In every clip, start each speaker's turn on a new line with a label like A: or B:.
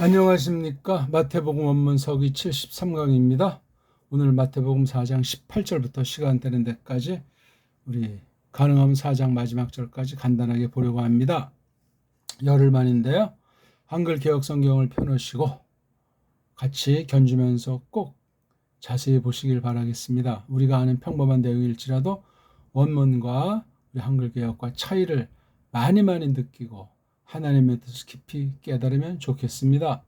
A: 안녕하십니까. 마태복음 원문 서기 73강입니다. 오늘 마태복음 4장 18절부터 시간 되는 데까지 우리 가능하면 4장 마지막 절까지 간단하게 보려고 합니다. 열흘 만인데요. 한글 개역 성경을 펴놓으시고 같이 견주면서 꼭 자세히 보시길 바라겠습니다. 우리가 아는 평범한 내용일지라도 원문과 우리 한글 개역과 차이를 많이 느끼고 하나님의 뜻을 깊이 깨달으면 좋겠습니다.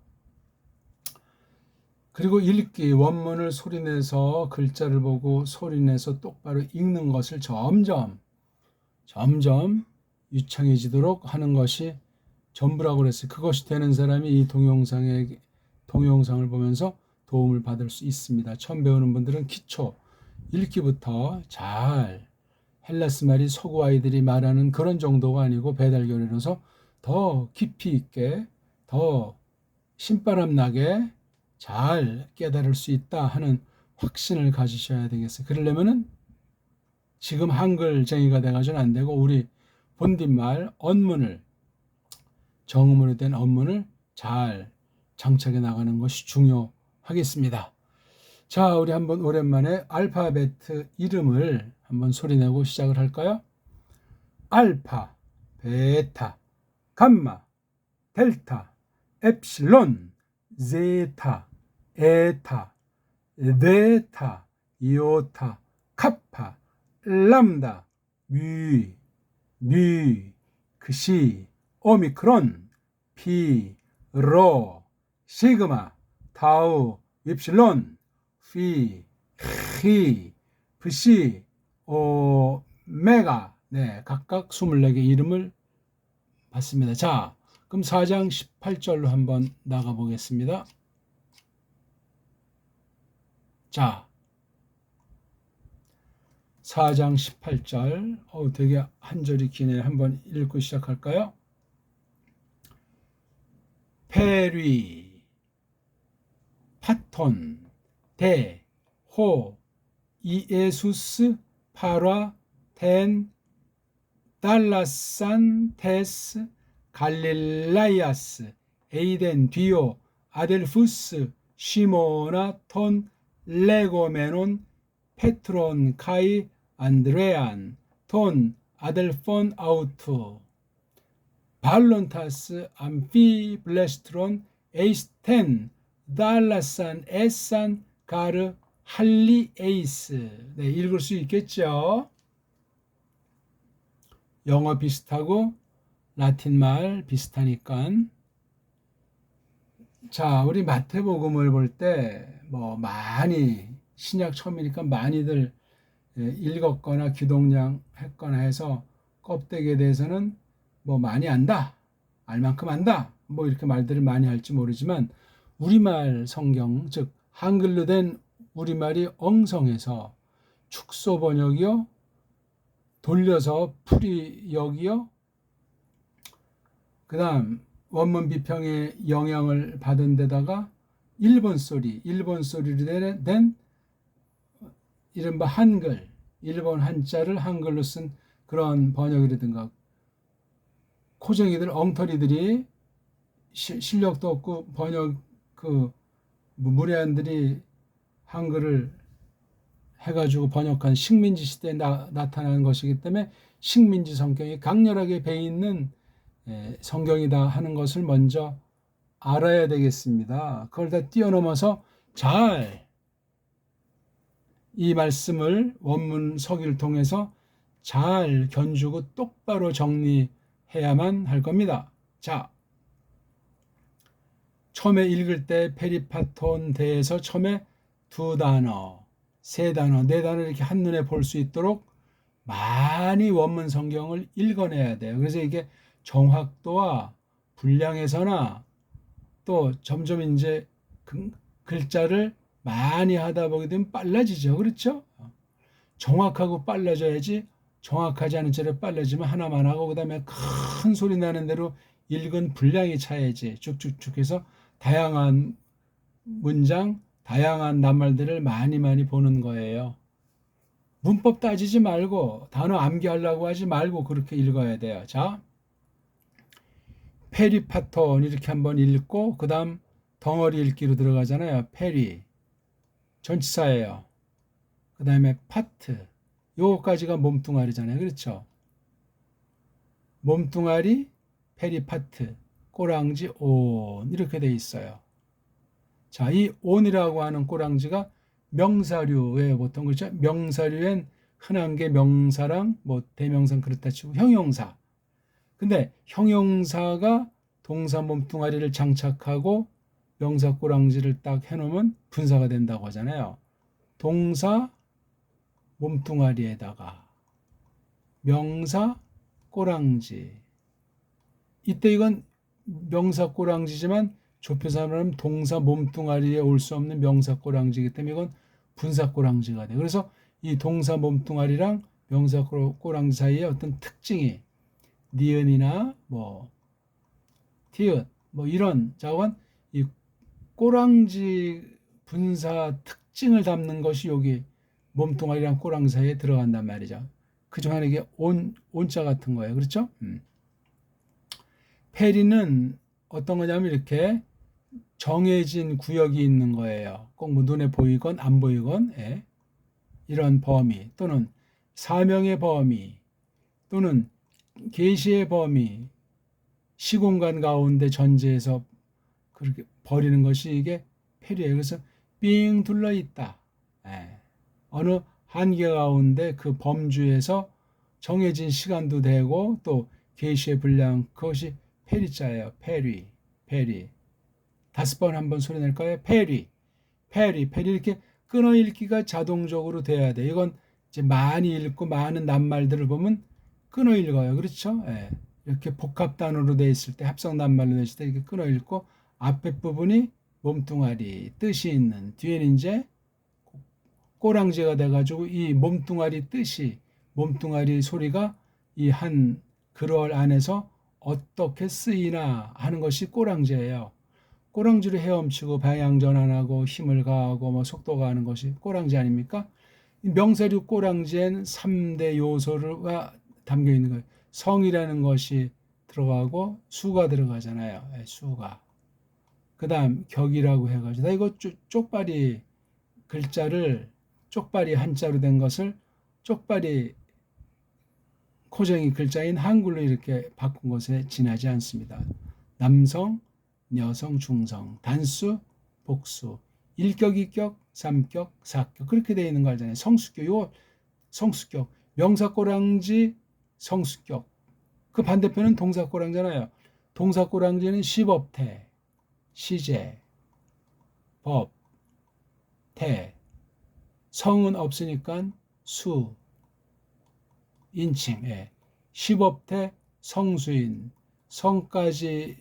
A: 그리고 읽기, 원문을 소리내서 글자를 보고 소리내서 똑바로 읽는 것을 점점 유창해지도록 하는 것이 전부라고 그랬어요. 그것이 되는 사람이 이 동영상을 보면서 도움을 받을 수 있습니다. 처음 배우는 분들은 기초, 읽기부터 잘 헬라스 말이 서구 아이들이 말하는 그런 정도가 아니고 배달교리로서 더 깊이 있게, 더 신바람 나게 잘 깨달을 수 있다 하는 확신을 가지셔야 되겠어요. 그러려면은 지금 한글쟁이가 돼가지고는 안 되고 우리 본뒷말 언문을, 정음으로 된 언문을 잘 장착해 나가는 것이 중요하겠습니다. 자, 우리 한번 오랜만에 알파벳 이름을 한번 소리내고 시작을 할까요? 알파, 베타, 감마, 델타, 엡실론, 제타, 에타, 베타, 이오타, 카파, 람다, 뮤, 크시, 오미크론, 피, 로, 시그마, 타우, 엡실론, 피, 히, 프시, 오메가. 네, 각각 24개 이름을 봤습니다. 자, 그럼 4장 18절로 한번 나가 보겠습니다. 자, 4장 18절. 되게 한 절이 기네. 한번 읽고 시작할까요? 페리, 파톤, 데, 호, 이에수스, 파라, 텐, 달라산, 테스, 갈릴라이아스, 에이덴, 디오, 아델푸스, 시모나, 톤, 레고메논, 페트론, 카이, 안드레안, 톤, 아델폰, 아우투, 발론타스, 암피, 블레스트론, 에이스텐, 달라산, 에산, 가르, 할리, 에이스. 네, 읽을 수 있겠죠? 영어 비슷하고 라틴 말 비슷하니까. 자, 우리 마태복음을 볼 때 많이 신약 처음이니까 많이들 읽었거나 기독량 했거나 해서 껍데기에 대해서는 많이 안다, 알만큼 안다, 이렇게 말들을 많이 할지 모르지만 우리말 성경, 즉 한글로 된 우리말이 엉성해서 축소 번역이요, 돌려서 풀이역이요, 그 다음 원문 비평의 영향을 받은 데다가 일본 소리로 된 이른바 한글, 일본 한자를 한글로 쓴 그런 번역이라든가, 코쟁이들, 엉터리들이 실력도 없고 번역 무례한들이 한글을 해가지고 번역한 식민지 시대에 나타나는 것이기 때문에 식민지 성경이 강렬하게 배있는 성경이다 하는 것을 먼저 알아야 되겠습니다. 그걸 다 뛰어넘어서 잘 이 말씀을 원문 서기를 통해서 잘 견주고 똑바로 정리해야만 할 겁니다. 자, 처음에 읽을 때 페리파톤 대에서 처음에 2단어, 3단어, 4단어 이렇게 한눈에 볼 수 있도록 많이 원문 성경을 읽어내야 돼요. 그래서 이게 정확도와 분량에서나 또 점점 이제 글자를 많이 하다 보게 되면 빨라지죠. 그렇죠? 정확하고 빨라져야지, 정확하지 않은 채로 빨라지면 하나만 하고 그 다음에 큰 소리 나는 대로 읽은 분량이 차야지 쭉쭉쭉 해서 다양한 문장, 다양한 낱말들을 많이 보는 거예요. 문법 따지지 말고 단어 암기하려고 하지 말고 그렇게 읽어야 돼요. 자, 페리파톤 이렇게 한번 읽고 그 다음 덩어리 읽기로 들어가잖아요. 페리 전치사예요. 그 다음에 파트 요거까지가 몸뚱아리잖아요. 그렇죠? 몸뚱아리 페리파트 꼬랑지 온 이렇게 돼 있어요. 자, 이 온이라고 하는 꼬랑지가 명사류에 보통 그렇죠? 명사류엔 흔한 게 명사랑 뭐 대명사 그렇다 치고 형용사. 근데 형용사가 동사 몸뚱아리를 장착하고 명사 꼬랑지를 딱 해놓으면 분사가 된다고 하잖아요. 동사 몸뚱아리에다가 명사 꼬랑지. 이때 이건 명사 꼬랑지지만 좁혀서 말하면 동사 몸뚱아리에 올 수 없는 명사 꼬랑지이기 때문에 이건 분사 꼬랑지가 돼요. 그래서 이 동사 몸뚱아리랑 명사 꼬랑지 사이에 어떤 특징이 니은이나 뭐 티읕 뭐 이런 자원 이 꼬랑지 분사 특징을 담는 것이 여기 몸뚱아리랑 꼬랑지 사이에 들어간단 말이죠. 그중 하나 이게 온자 같은 거예요. 그렇죠? 페리는 어떤 거냐면 이렇게 정해진 구역이 있는 거예요. 꼭 뭐 눈에 보이건 안 보이건 예. 이런 범위 또는 사명의 범위 또는 계시의 범위 시공간 가운데 전제해서 그렇게 버리는 것이 이게 페리예요. 그래서 삥 둘러 있다. 예. 어느 한계 가운데 그 범주에서 정해진 시간도 되고 또 계시의 분량 그것이 페리자예요. 페리. 5번 한번 소리 낼까요? 페리 이렇게 끊어 읽기가 자동적으로 돼야 돼. 이건 이제 많이 읽고 많은 낱말들을 보면 끊어 읽어요. 그렇죠? 예. 이렇게 복합 단어로 돼 있을 때 합성 낱말로 돼 있을 때 이렇게 끊어 읽고 앞에 부분이 몸뚱아리 뜻이 있는 뒤에는 이제 꼬랑지가 돼가지고 이 몸뚱아리 뜻이 몸뚱아리 소리가 이 한 글월 안에서 어떻게 쓰이나 하는 것이 꼬랑지예요. 꼬랑지로 헤엄치고 방향 전환하고 힘을 가하고 뭐 속도 가하는 것이 꼬랑지 아닙니까? 명사류 꼬랑지엔 3대 요소가 담겨 있는 거예요. 성이라는 것이 들어가고 수가 들어가잖아요. 수가. 그 다음 격이라고 해가지고 이거 쪽발이 글자를 쪽발이 한자로 된 것을 쪽발이 코정이 글자인 한글로 이렇게 바꾼 것에 지나지 않습니다. 남성, 여성, 중성, 단수, 복수, 1격, 2격, 3격, 4격 그렇게 되어 있는 거 알잖아요. 성수격, 요 성수격, 명사꼬랑지 성수격. 그 반대편은 동사꼬랑지잖아요. 동사꼬랑지는 시법태, 시제, 법, 태. 성은 없으니까 수, 인칭, 예. 시법태, 성수인, 성까지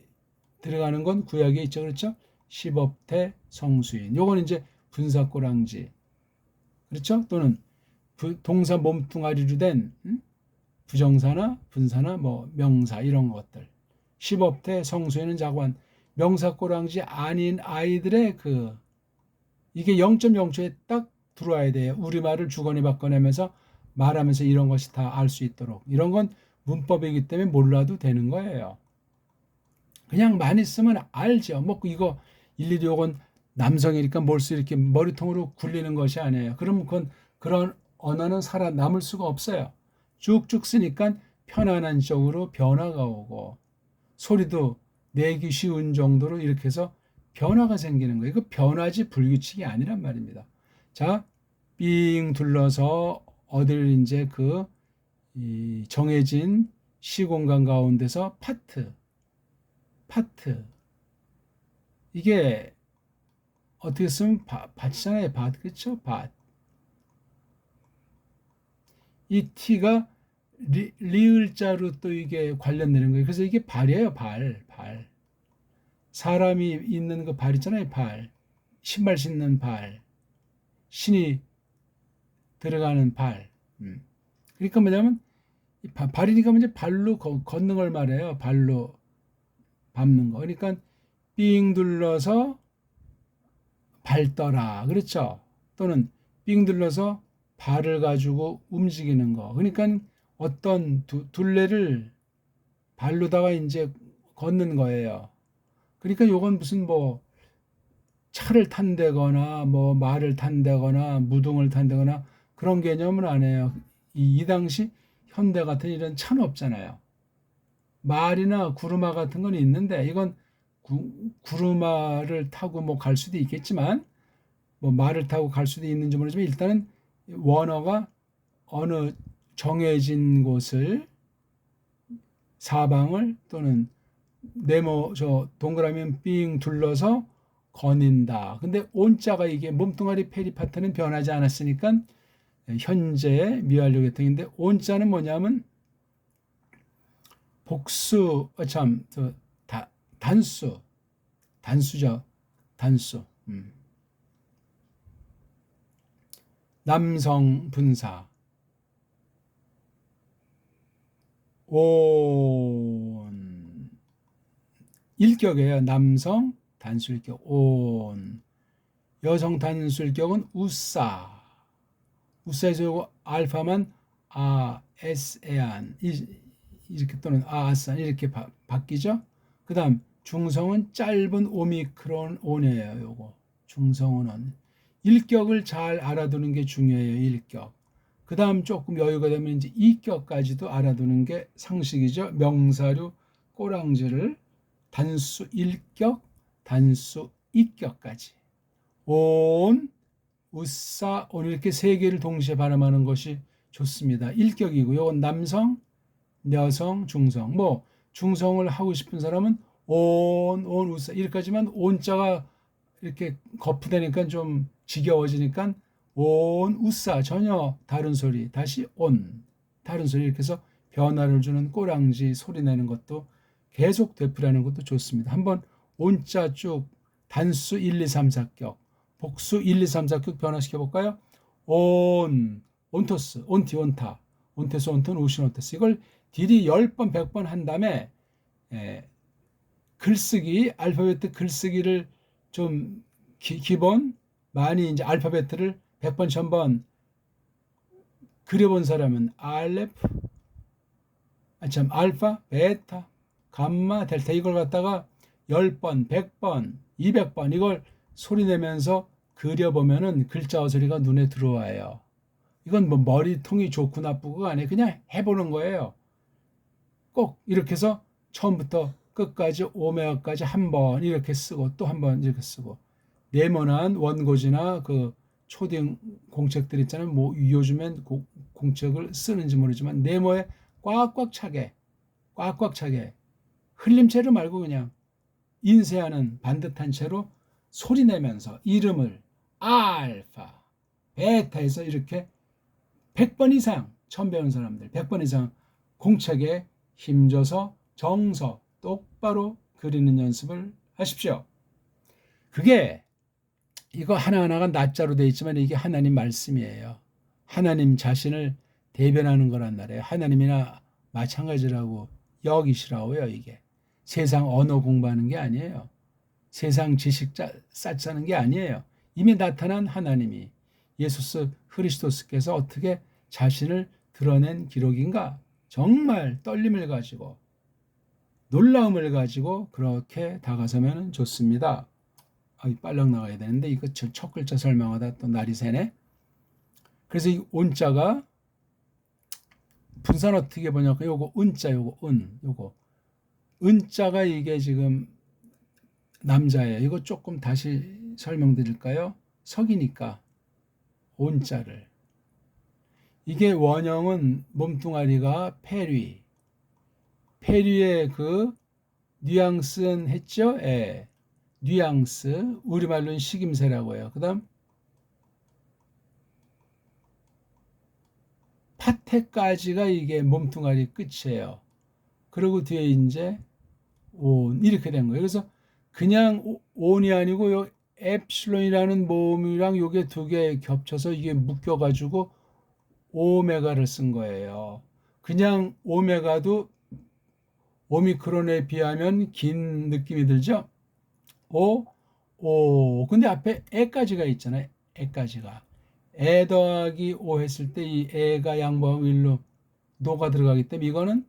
A: 들어가는 건 구약에 있죠. 그렇죠? 시법태, 성수인. 요건 이제 분사꼬랑지. 그렇죠? 또는 동사 몸뚱아리로 된 부정사나 분사나 뭐 명사 이런 것들. 시법태, 성수인은 자관. 명사꼬랑지 아닌 아이들의 그 이게 0.0초에 딱 들어와야 돼요. 우리말을 주거니 받거니면서 말하면서 이런 것이 다 알 수 있도록. 이런 건 문법이기 때문에 몰라도 되는 거예요. 그냥 많이 쓰면 알죠. 뭐 이거 일일이 요건 남성이니까 몰수 이렇게 머리통으로 굴리는 것이 아니에요. 그러면 그런 언어는 살아남을 수가 없어요. 쭉쭉 쓰니까 편안한 쪽으로 변화가 오고 소리도 내기 쉬운 정도로 이렇게 해서 변화가 생기는 거예요. 이거 변화지 불규칙이 아니란 말입니다. 자, 삥 둘러서 어딜 이제 이 정해진 시공간 가운데서 파트 이게 어떻게 쓰면 밭이잖아요. 밭 그렇죠? 밭. 이 T가 리을자로 또 이게 관련되는 거예요. 그래서 이게 발이에요. 발. 사람이 있는 그 발 있잖아요. 발. 신발 신는 발. 신이 들어가는 발. 그러니까 뭐냐면 발이니까 이제 발로 걷는 걸 말해요. 발로 밟는 거. 그러니까 삥 둘러서 밟더라. 그렇죠? 또는 삥 둘러서 발을 가지고 움직이는 거. 그러니까 어떤 둘레를 발로다가 이제 걷는 거예요. 그러니까 요건 무슨 뭐 차를 탄다거나 뭐 말을 탄다거나 무등을 탄다거나 그런 개념은 아니에요. 이 당시 현대 같은 이런 차는 없잖아요. 말이나 구르마 같은 건 있는데 이건 구르마를 타고 뭐 갈 수도 있겠지만 뭐 말을 타고 갈 수도 있는지 모르지만 일단은 원어가 어느 정해진 곳을 사방을 또는 네모 저 동그라미 삥 둘러서 거닌다. 근데 온자가 이게 몸뚱아리 페리파트는 변하지 않았으니까 현재 미완료 계통인데 온자는 뭐냐면 복수 단수죠. 단수. 남성 분사 온 일격이에요. 남성 단수일격 온 여성 단수일격은 우싸 우싸에서 요거 알파만 에안 이렇게 또는 아산 이렇게 바뀌죠. 그 다음 중성은 짧은 오미크론 온이에요. 요거 중성은 일격을 잘 알아두는 게 중요해요. 일격. 그 다음 조금 여유가 되면 이제 이격까지도 알아두는 게 상식이죠. 명사류 꼬랑지를 단수 일격, 단수 이격까지. 온, 우싸, 온 이렇게 세 개를 동시에 발음하는 것이 좋습니다. 일격이고 이건 남성, 여성, 중성. 뭐 중성을 하고 싶은 사람은 온, 우싸 이렇게까지만 온자가 이렇게 거푸대니까 좀 지겨워지니까 온, 우싸 전혀 다른 소리 다시 온 다른 소리 이렇게 해서 변화를 주는 꼬랑지 소리 내는 것도 계속 되풀이하는 것도 좋습니다. 한번 온자 쭉 단수 1, 2, 3, 4격 복수 1, 2, 3, 4격 변화시켜 볼까요? 온, 온토스, 온티, 온타 온테스, 온톤, 우신, 온테스 이걸 딜이 10번, 100번 한 다음에 글쓰기, 알파벳 글쓰기를 좀 기본 많이 이제 알파벳을 100번, 1000번 그려본 사람은 알파, 베타, 감마, 델타 이걸 갖다가 10번, 100번, 200번 이걸 소리내면서 그려보면은 글자와 소리가 눈에 들어와요. 이건 뭐 머리통이 좋고 나쁘고가 아니에요. 그냥 해보는 거예요. 꼭 이렇게 해서 처음부터 끝까지 오메가까지 한 번 이렇게 쓰고 또 한 번 이렇게 쓰고 네모난 원고지나 그 초딩 공책들 있잖아요. 뭐 요즘엔 공책을 쓰는지 모르지만 네모에 꽉꽉 차게 흘림체로 말고 그냥 인쇄하는 반듯한 채로 소리 내면서 이름을 알파, 베타에서 이렇게 100번 이상 처음 배운 사람들 100번 이상 공책에 힘줘서 정서 똑바로 그리는 연습을 하십시오. 그게 이거 하나하나가 낱자로 되어 있지만 이게 하나님 말씀이에요. 하나님 자신을 대변하는 거란 말이에요. 하나님이나 마찬가지라고 여기시라고요. 이게 세상 언어 공부하는 게 아니에요. 세상 지식 쌓자는 게 아니에요. 이미 나타난 하나님이 예수 그리스도께서 어떻게 자신을 드러낸 기록인가? 정말 떨림을 가지고 놀라움을 가지고 그렇게 다가서면 좋습니다. 빨랑 나가야 되는데 이거 첫 글자 설명하다 또 날이 새네. 그래서 이 온자가 분산 어떻게 보냐고 요거 은자 요거 요거 은자가 이게 지금 남자예요. 이거 조금 다시 설명드릴까요? 석이니까 온자를 이게 원형은 몸뚱아리가 페리의 그 뉘앙스는 했죠? 예. 뉘앙스 우리말로는 식임새라고 해요. 그 다음 파테까지가 이게 몸뚱아리 끝이에요. 그리고 뒤에 이제 온 이렇게 된 거예요. 그래서 그냥 온이 아니고 요 엡실론이라는 모음이랑 요게 두 개 겹쳐서 이게 묶여가지고 오메가를 쓴 거예요. 그냥 오메가도 오미크론에 비하면 긴 느낌이 들죠? 근데 앞에 에까지가 있잖아요. 에까지가. 에 더하기 오 했을 때 이 에가 양보하고 일로 노가 들어가기 때문에 이거는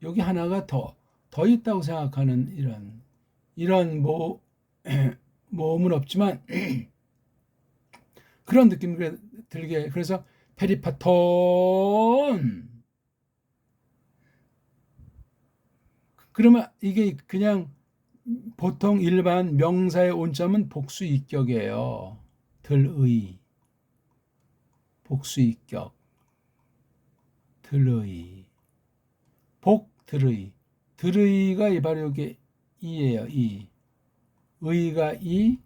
A: 여기 하나가 더 더 있다고 생각하는 이런 모험은 없지만 그런 느낌이 들게. 그래서 페리파톤. 그러면 이게 그냥 보통 일반 명사의 온자면 복수익격이에요. 들의, 복수익격, 들의, 복들의. 들의가 바로 여기 이예요. 이. 의가 이,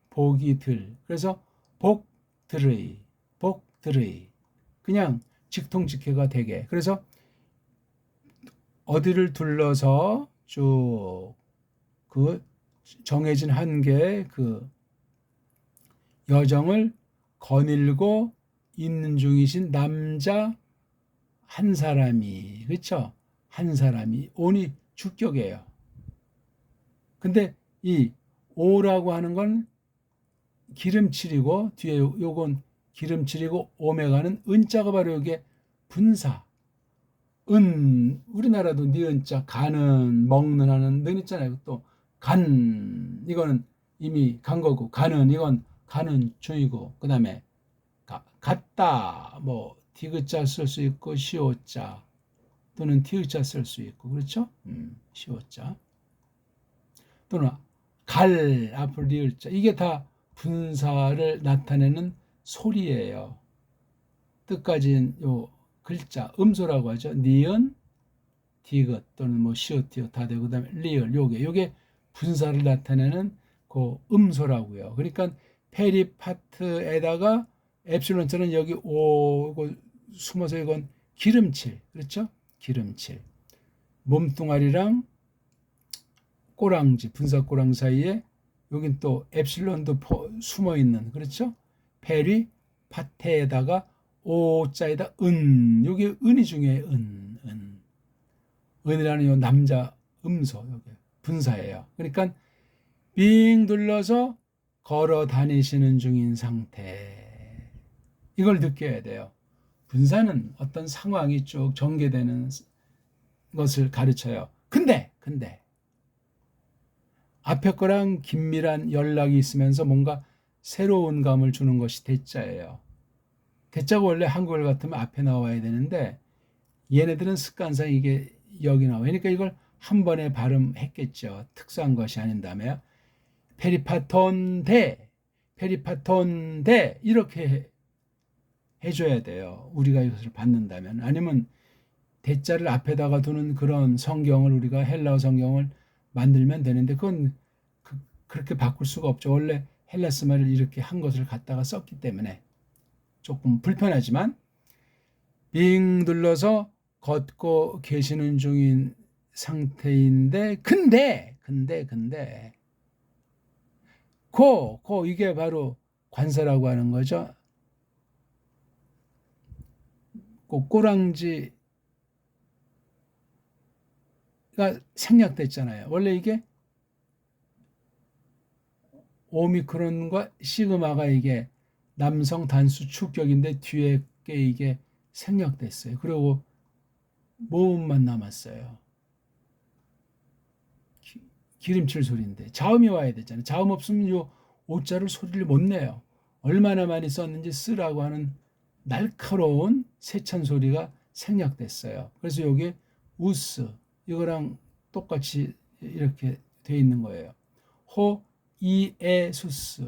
A: 복이 들. 그래서 복들의, 복들의. 그냥 직통직해가 되게. 그래서 어디를 둘러서 쭉 그 정해진 한 개의 그 여정을 거닐고 있는 중이신 남자 한 사람이, 그렇죠? 한 사람이 온이 주격이에요. 근데 이 오라고 하는 건 기름칠이고 뒤에 요건 기름칠이고 오메가는 은자가 바로 이게 분사. 우리나라도 니은자 가는 먹는 하는 는 있잖아요. 또 간 이거는 이미 간 거고 가는 이건 가는 중이고 그다음에 갔다 뭐 디귿자 쓸 수 있고 시오자 또는 티읕자 쓸 수 있고 그렇죠? 시오자 또는 갈 앞으로 리을자 이게 다 분사를 나타내는 소리예요. 뜻까지는 요 글자 음소라고 하죠. 니은 디귿 또는 뭐 시옷 디귿 다 되고 그다음에 리을 요게 분사를 나타내는 그 음소라고요. 그러니까 페리파트에다가 엡실론처럼 여기 오고 숨어서 이건 기름칠 그렇죠? 기름칠 몸뚱아리랑 꼬랑지 분사 꼬랑 사이에 여긴 또 엡실론도 숨어 있는 그렇죠? 페리파테에다가 오자에다 요게 은이 중요해요. 은이라는 요 남자 음소 요게 분사예요. 그러니까 빙 둘러서 걸어 다니시는 중인 상태. 이걸 느껴야 돼요. 분사는 어떤 상황이 쭉 전개되는 것을 가르쳐요. 근데 앞에 거랑 긴밀한 연락이 있으면서 뭔가 새로운 감을 주는 것이 대자예요. 대자가 원래 한국어 같으면 앞에 나와야 되는데 얘네들은 습관상 이게 여기 나와요. 그러니까 이걸 한 번에 발음했겠죠. 특수한 것이 아닌 다음에 페리파톤 대 이렇게 해줘야 돼요. 우리가 이것을 받는다면. 아니면 대자를 앞에다가 두는 그런 성경을 우리가 헬라어 성경을 만들면 되는데 그건 그렇게 바꿀 수가 없죠. 원래 헬라스 말을 이렇게 한 것을 갖다가 썼기 때문에 조금 불편하지만 빙 둘러서 걷고 계시는 중인 상태인데 근데 이게 바로 관사라고 하는 거죠. 꼬랑지가 생략됐잖아요. 원래 이게 오미크론과 시그마가 이게 남성 단수 축격인데 뒤에 게 이게 생략됐어요. 그리고 모음만 남았어요. 기름칠 소리인데 자음이 와야 되잖아요. 자음 없으면 요 오자를 소리를 못 내요. 얼마나 많이 썼는지 쓰라고 하는 날카로운 세찬 소리가 생략됐어요. 그래서 여기 우스 이거랑 똑같이 이렇게 돼 있는 거예요. 호, 이, 에, 수스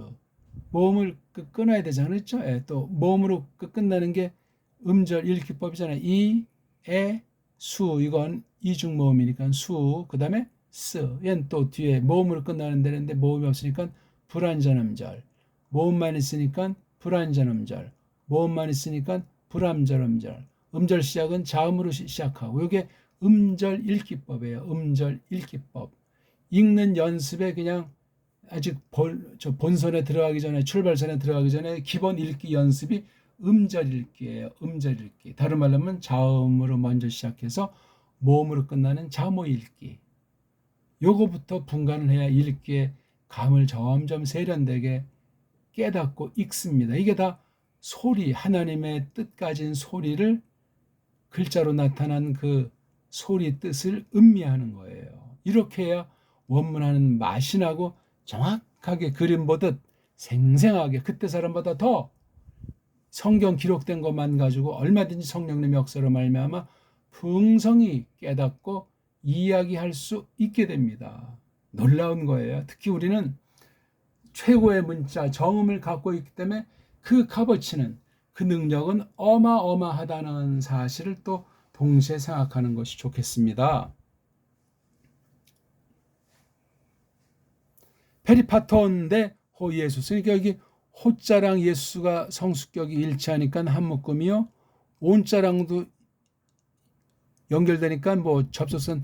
A: 모음을 끊어야 되잖아요. 그렇죠? 예, 또 모음으로 끝나는 게 음절 읽기법이잖아요. 이, 에, 수 이건 이중 모음이니까 수 그다음에 스 얘는 또 뒤에 모음으로 끝나는 데인데 모음이 없으니까 불완전음절 모음만 있으니까 불완전음절 모음만 있으니까 불완전음절 음절 시작은 자음으로 시작하고 이게 음절 읽기법이에요. 음절 읽기법 읽는 연습에 그냥 아직 본선에 들어가기 전에 출발선에 들어가기 전에 기본 읽기 연습이 음절 읽기예요. 음절 읽기. 다른 말로 하면 자음으로 먼저 시작해서 모음으로 끝나는 자모 읽기. 요거부터 분간을 해야 읽기의 감을 점점 세련되게 깨닫고 읽습니다. 이게 다 소리, 하나님의 뜻 가진 소리를 글자로 나타난 그 소리 뜻을 음미하는 거예요. 이렇게 해야 원문하는 맛이 나고 정확하게 그림 보듯 생생하게 그때 사람보다 더 성경 기록된 것만 가지고 얼마든지 성령님의 역사로 말미암아 풍성히 깨닫고 이야기할 수 있게 됩니다. 놀라운 거예요. 특히 우리는 최고의 문자 정음을 갖고 있기 때문에 그 값어치는, 그 능력은 어마어마하다는 사실을 또 동시에 생각하는 것이 좋겠습니다. 페리파톤 대 호예수스. 그러니까 여기 호자랑 예수가 성수격이 일치하니까 한묶음이요. 온자랑도 연결되니까 뭐 접속선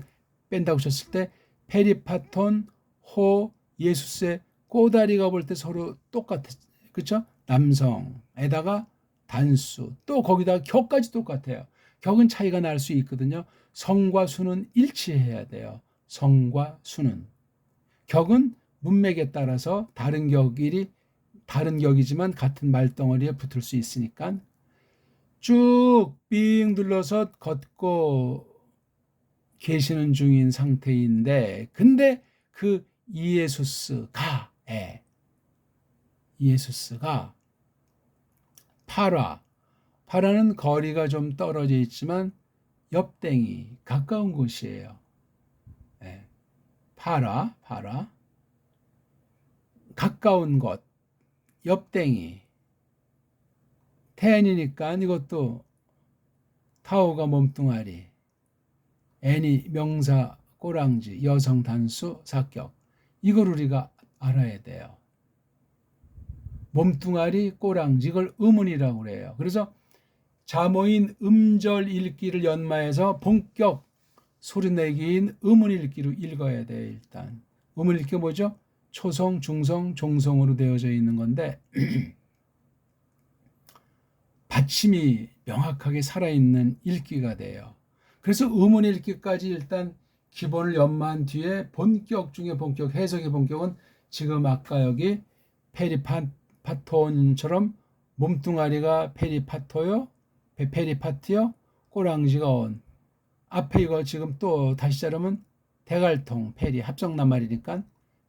A: 뺀다고 쳤을 때 페리파톤 호 예수스의 꼬다리가 볼 때 서로 똑같아. 그렇죠? 남성에다가 단수, 또 거기다가 격까지 똑같아요. 격은 차이가 날 수 있거든요. 성과 수는 일치해야 돼요. 성과 수는. 격은 문맥에 따라서 다른 격이지만 같은 말덩어리에 붙을 수 있으니까 쭉 삥 둘러서 걷고 계시는 중인 상태인데, 근데 그 이에수스가 파라는 거리가 좀 떨어져 있지만 옆댕이 가까운 곳이에요. 파라 가까운 곳, 옆댕이. 텐이니까 이것도 타오가 몸뚱아리, 애니 명사 꼬랑지, 여성 단수 사격. 이걸 우리가 알아야 돼요. 몸뚱아리 꼬랑지, 이걸 음운이라고 그래요. 그래서 자모인 음절 읽기를 연마해서 본격 소리내기인 음운 읽기로 읽어야 돼요. 일단 음운 읽기 뭐죠? 초성, 중성, 종성으로 되어져 있는 건데 받침이 명확하게 살아있는 읽기가 돼요. 그래서 음운 읽기까지 일단 기본을 연마한 뒤에 본격 중에 본격, 해석의 본격은 지금 아까 여기 페리파톤처럼 몸뚱아리가 페리파티요, 꼬랑지가 온. 앞에 이거 지금 또 다시 자르면 대갈통, 페리, 합성낱말이니까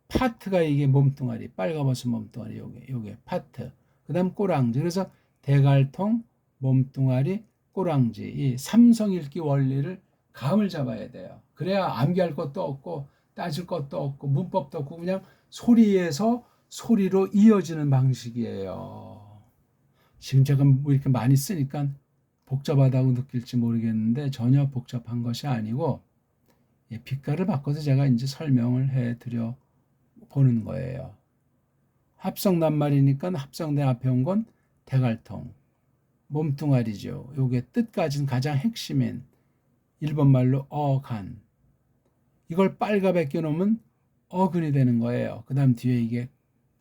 A: 파트가 이게 몸뚱아리, 빨가벗은 몸뚱아리, 요게 파트. 그 다음 꼬랑지. 그래서 대갈통, 몸뚱아리, 꼬랑지. 이 삼성 읽기 원리를 감을 잡아야 돼요. 그래야 암기할 것도 없고 따질 것도 없고 문법도 없고 그냥 소리에서 소리로 이어지는 방식이에요. 지금 제가 뭐 이렇게 많이 쓰니까 복잡하다고 느낄지 모르겠는데 전혀 복잡한 것이 아니고 빛깔을 바꿔서 제가 이제 설명을 해드려 보는 거예요. 합성 낱말이니까 합성된 앞에 온 건 대갈통, 몸뚱아리죠. 요게 뜻까지는 가장 핵심인 일본말로 어간. 이걸 빨가벗겨 놓으면 어근이 되는 거예요. 그 다음 뒤에 이게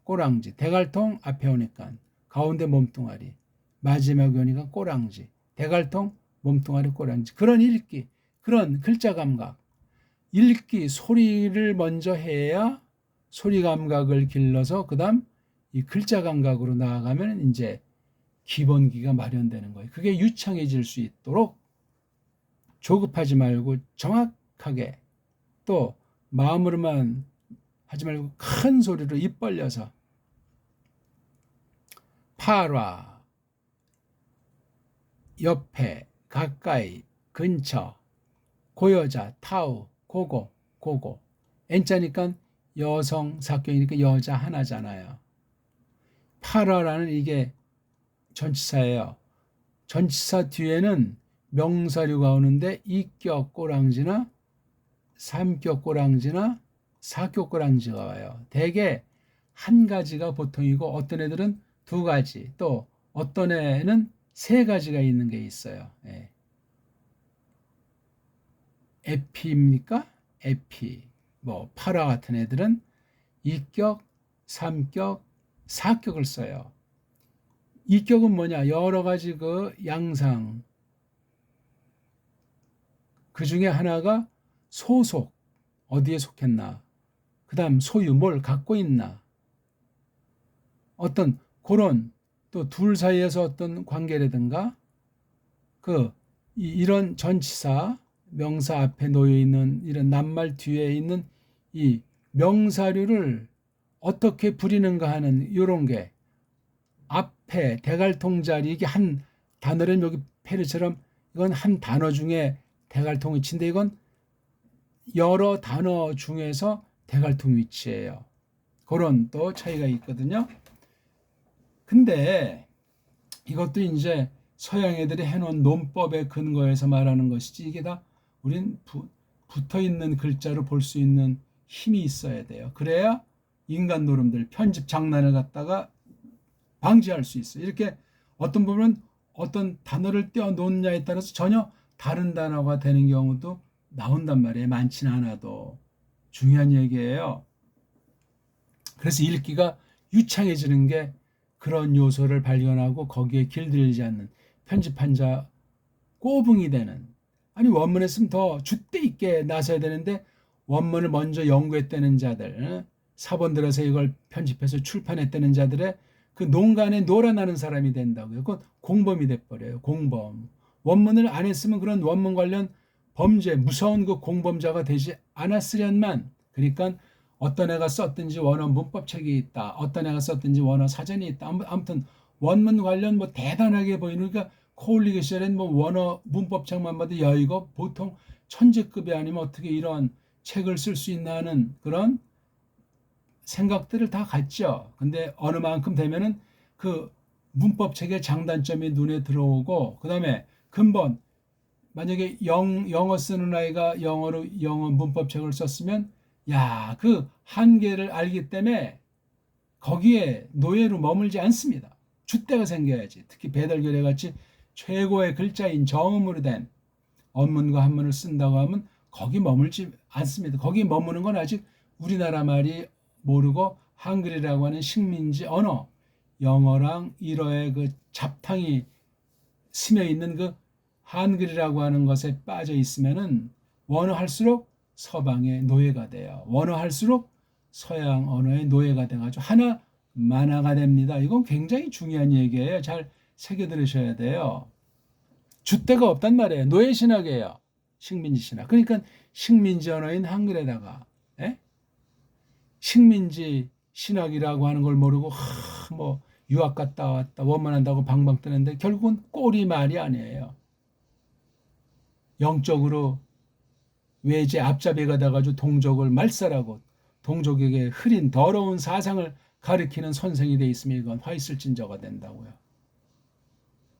A: 꼬랑지, 대갈통 앞에 오니까 가운데 몸뚱아리, 마지막에 오니까 꼬랑지, 대갈통, 몸뚱아리, 꼬랑지. 그런 읽기, 그런 글자 감각. 읽기, 소리를 먼저 해야 소리 감각을 길러서 그 다음 이 글자 감각으로 나아가면 이제 기본기가 마련되는 거예요. 그게 유창해질 수 있도록 조급하지 말고 정확하게, 또 마음으로만 하지 말고 큰 소리로 입 벌려서 파라, 옆에, 가까이, 근처, 고여자, 타우, 고고. N자니까 여성 사격이니까 여자 하나잖아요. 파라라는 이게 전치사예요. 전치사 뒤에는 명사류가 오는데 이격 꼬랑지나 삼격 꼬랑지나 사격 꼬랑지가 와요. 대개 한 가지가 보통이고 어떤 애들은 두 가지, 또 어떤 애는 세 가지가 있는 게 있어요. 에피입니까? 에피. 뭐 파라 같은 애들은 이격, 삼격, 사격을 써요. 이격은 뭐냐? 여러 가지 그 양상. 그 중에 하나가 소속, 어디에 속했나? 그 다음 소유, 뭘 갖고 있나? 어떤 그런 또 둘 사이에서 어떤 관계라든가 이런 전치사, 명사 앞에 놓여 있는 이런 낱말 뒤에 있는 이 명사류를 어떻게 부리는가 하는 이런 게 앞에 대갈통 자리 이게 한 단어는 여기 페르처럼 이건 한 단어 중에 대갈통 위치인데 이건 여러 단어 중에서 대갈통 위치예요. 그런 또 차이가 있거든요. 근데 이것도 이제 서양 애들이 해놓은 논법에 근거해서 말하는 것이지 이게 다 우린 붙어 있는 글자로 볼 수 있는 힘이 있어야 돼요. 그래야 인간 노름들 편집 장난을 갖다가 방지할 수 있어요. 이렇게 어떤 부분은 어떤 단어를 떼어 놓느냐에 따라서 전혀 다른 단어가 되는 경우도 나온단 말이에요. 많지는 않아도. 중요한 얘기예요. 그래서 읽기가 유창해지는 게 그런 요소를 발견하고 거기에 길들이지 않는 편집한 자 꼬붕이 되는, 아니 원문에 쓰면 더 줏대 있게 나서야 되는데 원문을 먼저 연구했다는 자들, 사본 들어서 이걸 편집해서 출판했다는 자들의 그 농간에 놀아나는 사람이 된다고요. 그건 공범이 돼버려요. 공범. 원문을 안 했으면 그런 원문 관련 범죄, 무서운 그 공범자가 되지 않았으련만. 그러니까 어떤 애가 썼든지 원어 문법책이 있다. 어떤 애가 썼든지 원어 사전이 있다. 아무튼 원문 관련 뭐 대단하게 보이는, 그러니까 코올리기 시절엔 뭐 원어 문법책만 봐도 야 이거 보통 천재급이 아니면 어떻게 이런 책을 쓸 수 있나 하는 그런 생각들을 다 갖죠. 근데 어느 만큼 되면은 그 문법책의 장단점이 눈에 들어오고, 그 다음에 근본, 만약에 영어 쓰는 아이가 영어 문법책을 썼으면 야, 그 한계를 알기 때문에 거기에 노예로 머물지 않습니다. 줏대가 생겨야지. 특히 배달결에 같이 최고의 글자인 정음으로 된 언문과 한문을 쓴다고 하면 거기 머물지 않습니다. 거기 머무는 건 아직 우리나라 말이 모르고 한글이라고 하는 식민지 언어, 영어랑 일어의 그 잡탕이 스며 있는 그 한글이라고 하는 것에 빠져 있으면은 원어할수록 서방의 노예가 돼요. 원어할수록 서양 언어의 노예가 돼가지고 하나 만화가 됩니다. 이건 굉장히 중요한 얘기예요. 잘 새겨 들으셔야 돼요. 줏대가 없단 말이에요. 노예 신학이에요. 식민지 신학. 그러니까 식민지 언어인 한글에다가 식민지 신학이라고 하는 걸 모르고 뭐 유학 갔다 왔다 원만한다고 방방 뜨는데 결국은 꼴이 말이 아니에요. 영적으로 외제 앞잡이가 돼가지고 동족을 말살하고 동족에게 흐린 더러운 사상을 가리키는 선생이 돼 있으면 이건 화 있을진저가 된다고요.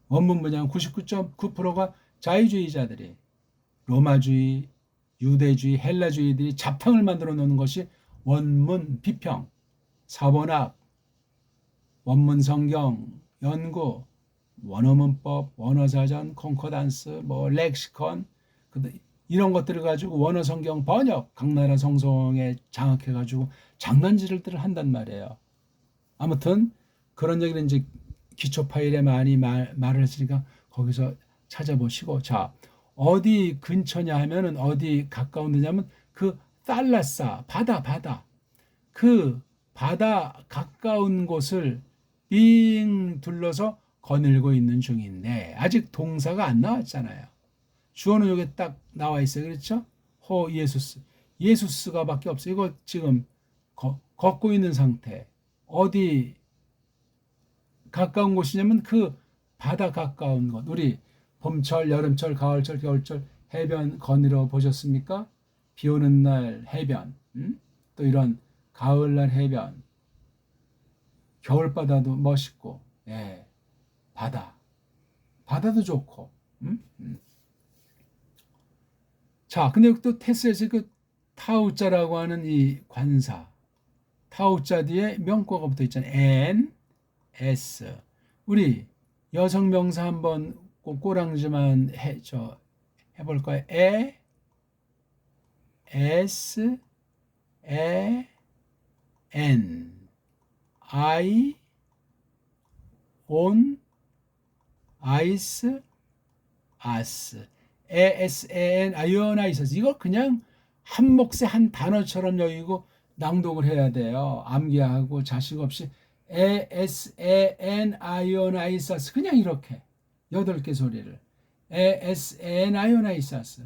A: 원문 분양 99.9%가 자유주의자들이, 로마주의, 유대주의, 헬라주의들이 잡탕을 만들어 놓는 것이 원문 비평, 사본학, 원문 성경 연구, 원어문법, 원어사전, 콩코단스, 뭐 렉시컨, 이런 것들을 가지고 원어 성경 번역, 각 나라 성성에 장악해가지고 장난질을 한단 말이에요. 아무튼 그런 얘기는 이제 기초 파일에 많이 말을 했으니까 거기서 찾아보시고, 자 어디 근처냐 하면은 어디 가까운 데냐면 그 달라싸 바다 그 바다 가까운 곳을 빙 둘러서 거닐고 있는 중인데 아직 동사가 안 나왔잖아요. 주어는 여기 딱 나와 있어요. 그렇죠? 호 예수스가 밖에 없어요. 이거 지금 걷고 있는 상태. 어디 가까운 곳이냐면 그 바다 가까운 곳. 우리 봄철, 여름철, 가을철, 겨울철 해변 거닐어 보셨습니까? 비 오는 날 해변, 또 이런 가을날 해변, 겨울바다도 멋있고, 예, 바다도 좋고. 자, 근데 또 테스에서 그 타우자라고 하는 이 관사, 타우자 뒤에 명과가 붙어 있잖아요. N, S. 우리 여성 명사 한번 꼬랑지만 해볼까요? S, N, I, on, ice, as. ASAN, 아이오나이서스. 이걸 그냥 한 몫의 한 단어처럼 여기고 낭독을 해야 돼요. 암기하고 자식 없이 ASAN, 아이오나이서스. 그냥 이렇게 8개 소리를 ASAN, 아이오나이서스.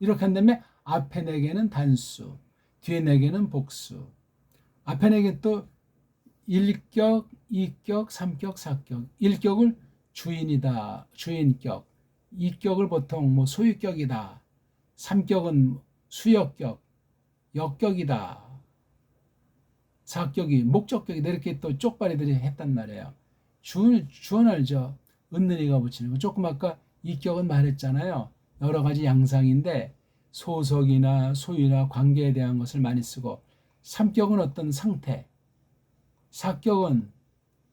A: 이렇게 한 다음에 앞에 네 개는 단수, 뒤에 네 개는 복수. 앞에 네 개 또 1격, 2격, 3격, 4격. 1격을 주인이다, 주인격. 2격을 보통 뭐 소유격이다. 3격은 수역격, 역격이다. 4격이 목적격이다. 이렇게 또 쪽발이들이 했단 말이에요. 주어는 알죠. 은느리가 붙이는 거. 조금 아까 2격은 말했잖아요. 여러 가지 양상인데 소속이나 소유나 관계에 대한 것을 많이 쓰고 3격은 어떤 상태, 4격은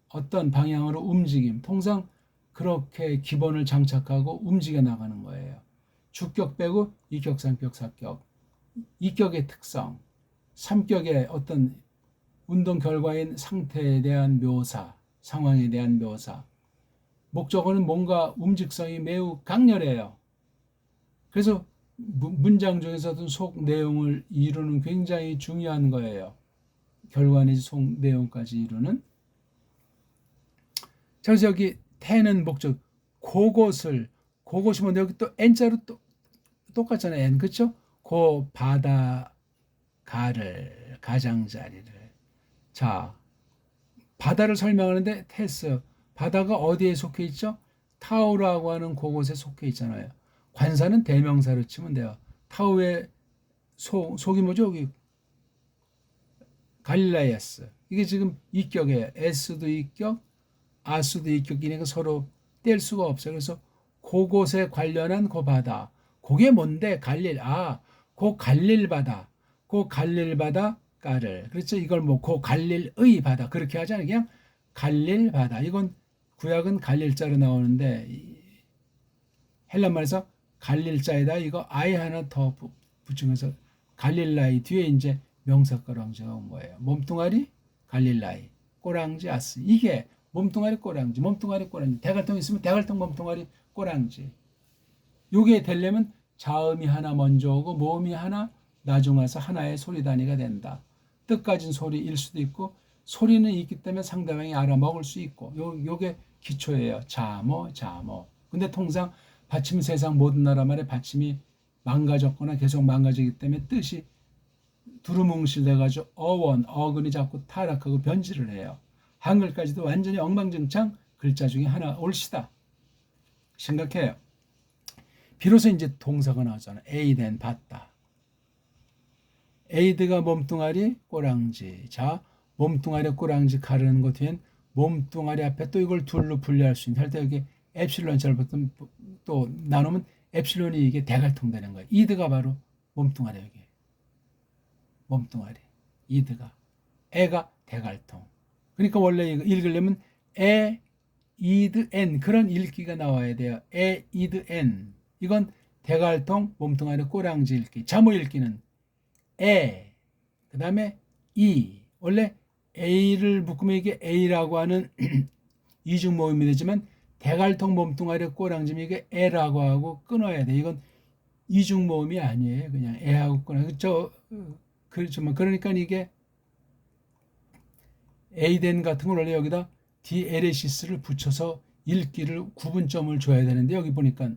A: 어떤 방향으로 움직임. 통상 그렇게 기본을 장착하고 움직여 나가는 거예요. 주격 빼고 2격, 3격, 4격. 2격의 특성, 3격의 어떤 운동 결과인 상태에 대한 묘사, 상황에 대한 묘사. 목적어는 뭔가 움직성이 매우 강렬해요. 그래서 문장 중에서도 속 내용을 이루는 굉장히 중요한 거예요. 결과 내지 속 내용까지 이루는. 그래서 여기 태는 목적, 그곳이 뭔데 여기 또 N자로 또 똑같잖아요. N, 그렇죠? 고 바다 가를, 가장자리를. 자, 바다를 설명하는데 테스, 바다가 어디에 속해 있죠? 타우라고 하는 그곳에 속해 있잖아요. 관사는 대명사로 치면 돼요. 타우의 속이 뭐죠? 여기 갈릴라이아스. 이게 지금 이격이에요. S도 이격, 아스도 이격이니까 서로 뗄 수가 없어요. 그래서 그곳에 관련한 그 바다. 그게 뭔데? 그 갈릴 바다. 그 갈릴 바다가를. 그렇죠? 이걸 뭐 그 갈릴의 바다. 그렇게 하잖아요. 그냥 갈릴 바다. 이건 구약은 갈릴자로 나오는데 헬란말에서 갈릴자에다 이거 아이 하나 더 붙이면서 갈릴라이 뒤에 이제 명사가랑지가 온 거예요. 몸뚱아리 갈릴라이, 꼬랑지 아스. 이게 몸뚱아리 꼬랑지, 대갈통 있으면 대갈통 몸뚱아리 꼬랑지. 요게 되려면 자음이 하나 먼저 오고 모음이 하나 나중 와서 하나의 소리 단위가 된다. 뜻가진 소리일 수도 있고 소리는 있기 때문에 상대방이 알아먹을 수 있고 요게 기초예요. 자모. 근데 통상 받침 세상 모든 나라 말에 받침이 망가졌거나 계속 망가지기 때문에 뜻이 두루뭉실 돼가지고 어근이 자꾸 타락하고 변질을 해요. 한글까지도 완전히 엉망진창 글자 중에 하나 올시다. 심각해요. 비로소 이제 동사가 나오잖아요. 에이덴 봤다. 에이드가 몸뚱아리 꼬랑지. 자, 몸뚱아리 꼬랑지 가르는 것 뒤엔 몸뚱아리 앞에 또 이걸 둘로 분리할 수 있는. 할 때 여기 엡실론처럼 또 나누면 엡실론이 이게 대갈통 되는 거예요. 이드가 바로 몸뚱아리 여기. 몸뚱아리. 이드가. 애가 대갈통. 그러니까 원래 이거 읽으려면 에, 이드, 엔 그런 읽기가 나와야 돼요. 에, 이드, 엔. 이건 대갈통 몸뚱아리 꼬랑지 읽기. 자모 읽기는 에, 그 다음에 이. 원래 A를 묶으면 이게 A라고 하는 이중 모음이 되지만 대갈통 몸뚱아리 꼬랑지면 이게 에라고 하고 끊어야 돼. 이건 이중 모음이 아니에요. 그냥 에하고 끊어. 그렇지만 그러니까 이게 에이덴 같은 걸 원래 여기다 디에레시스를 붙여서 읽기를 구분점을 줘야 되는데 여기 보니까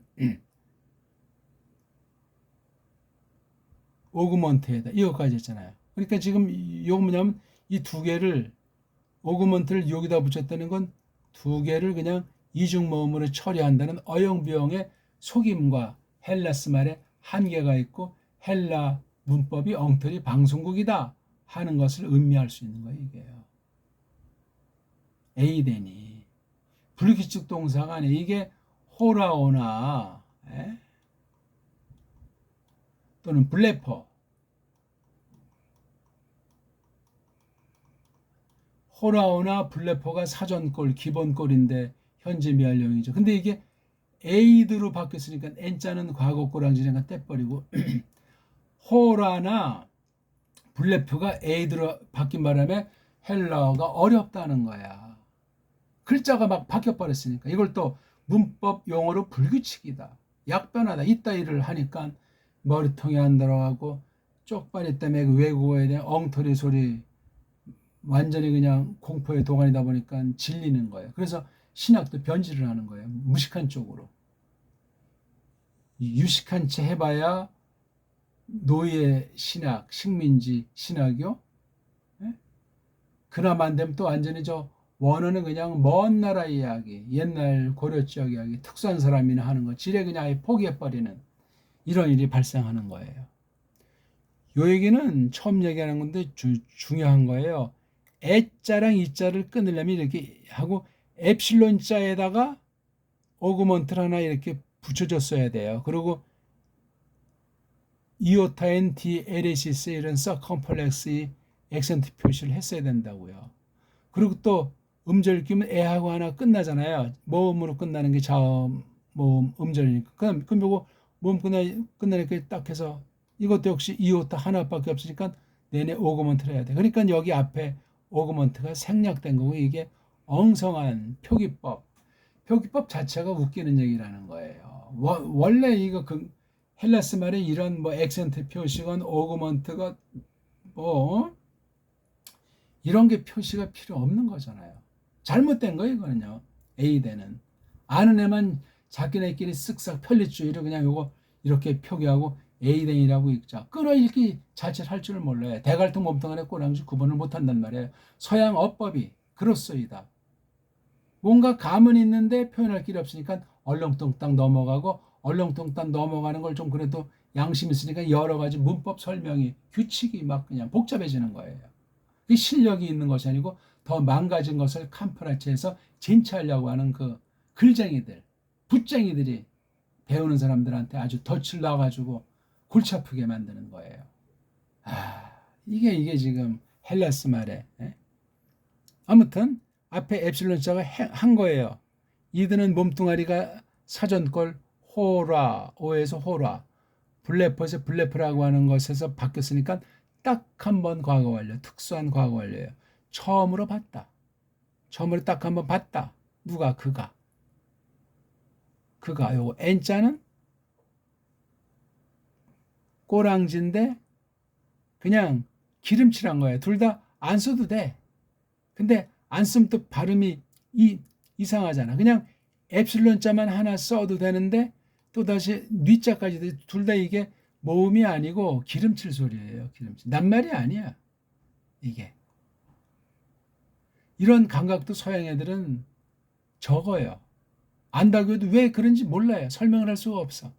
A: 오그먼트에다 이거까지 했잖아요. 그러니까 지금 이거 뭐냐면 이 두 개를 오그먼트를 여기다 붙였다는 건 두 개를 그냥 이중모음으로 처리한다는 어영부영의 속임과 헬라스 말에 한계가 있고 헬라 문법이 엉터리 방송국이다 하는 것을 의미할 수 있는 거예요. 이게요. 에이덴이 불규칙 동사가 아니에요. 이게 호라오나 또는 블레퍼. 호라오나 블레퍼가 사전꼴, 기본꼴인데 현재 미활용이죠. 근데 이게 에이드로 바뀌었으니까 N자는 과거 꼬랑지니까 떼버리고 호라나 블레프가 에이드로 바뀐 바람에 헬라어가 어렵다는 거야. 글자가 막 바뀌어버렸으니까 이걸 또 문법 용어로 불규칙이다. 약변하다. 이따위를 하니까 머리통이 안 들어가고 쪽발이 때문에 외국어에 대한 엉터리 소리 완전히 그냥 공포의 도가니다 보니까 질리는 거예요. 그래서 신학도 변질을 하는 거예요. 무식한 쪽으로. 유식한 채 해봐야 노예 신학, 식민지 신학이요. 예? 그나마 안 되면 또 완전히 저 원어는 그냥 먼 나라 이야기, 옛날 고려 지역 이야기, 특수한 사람이나 하는 거, 지레 그냥 아예 포기해버리는 이런 일이 발생하는 거예요. 요 얘기는 처음 얘기하는 건데 중요한 거예요. 애자랑 이자를 끊으려면 이렇게 하고 엡실론 자에다가 오그먼트를 하나 이렇게 붙여줬어야 돼요. 그리고 이오타엔 디에레시스 이런 서컴플렉스의 액센트 표시를 했어야 된다고요. 그리고 또 음절 끼면 애하고 하나 끝나잖아요. 모음으로 끝나는 게 자음, 모음, 음절이니까. 그럼 요거 모음 끝나니까 딱 해서 이것도 역시 이오타 하나밖에 없으니까 내내 오그먼트를 해야 돼. 그러니까 여기 앞에 오그먼트가 생략된 거고 이게 엉성한 표기법. 표기법 자체가 웃기는 얘기라는 거예요. 원래 이거 헬라스 말에 이런 뭐 액센트 표시건 오그먼트가 뭐 이런 게 표시가 필요 없는 거잖아요. 잘못된 거예요, 이거는요. A대는. 아는 애만 자기네끼리 쓱싹 편리주의로 그냥 요거 이렇게 표기하고 A대이라고 읽자. 끌어읽기 자체를 할 줄을 몰라요. 대갈통 몸통안에 꼬랑지 구분을 못한단 말이에요. 서양 어법이 그렇소이다. 뭔가 감은 있는데 표현할 길이 없으니까 얼렁뚱땅 넘어가고 얼렁뚱땅 넘어가는 걸 좀 그래도 양심 있으니까 여러 가지 문법 설명이 규칙이 막 그냥 복잡해지는 거예요. 그 실력이 있는 것이 아니고 더 망가진 것을 캄프라치해서 진취하려고 하는 그 글쟁이들, 붓쟁이들이 배우는 사람들한테 아주 덫을 놔가지고 골치 아프게 만드는 거예요. 이게 지금 헬라스 말에. 아무튼 앞에 엡실론 자가 한 거예요. 이드는 몸뚱아리가 사전꼴 호라, 오에서 호라, 블레퍼에서 블레프라고 하는 것에서 바뀌었으니까 딱 한 번 과거 완료, 특수한 과거 완료예요. 처음으로 봤다. 처음으로 딱 한 번 봤다. 누가? 그가. 요거 N자는 꼬랑지인데 그냥 기름칠한 거예요. 둘 다 안 써도 돼. 근데 안 쓰면 또 발음이 이상하잖아. 그냥 엡실론 자만 하나 써도 되는데 또다시 뉘자까지 둘 다 이게 모음이 아니고 기름칠 소리예요. 기름칠. 낱말이 아니야. 이게. 이런 감각도 서양 애들은 적어요. 안다고 해도 왜 그런지 몰라요. 설명을 할 수가 없어.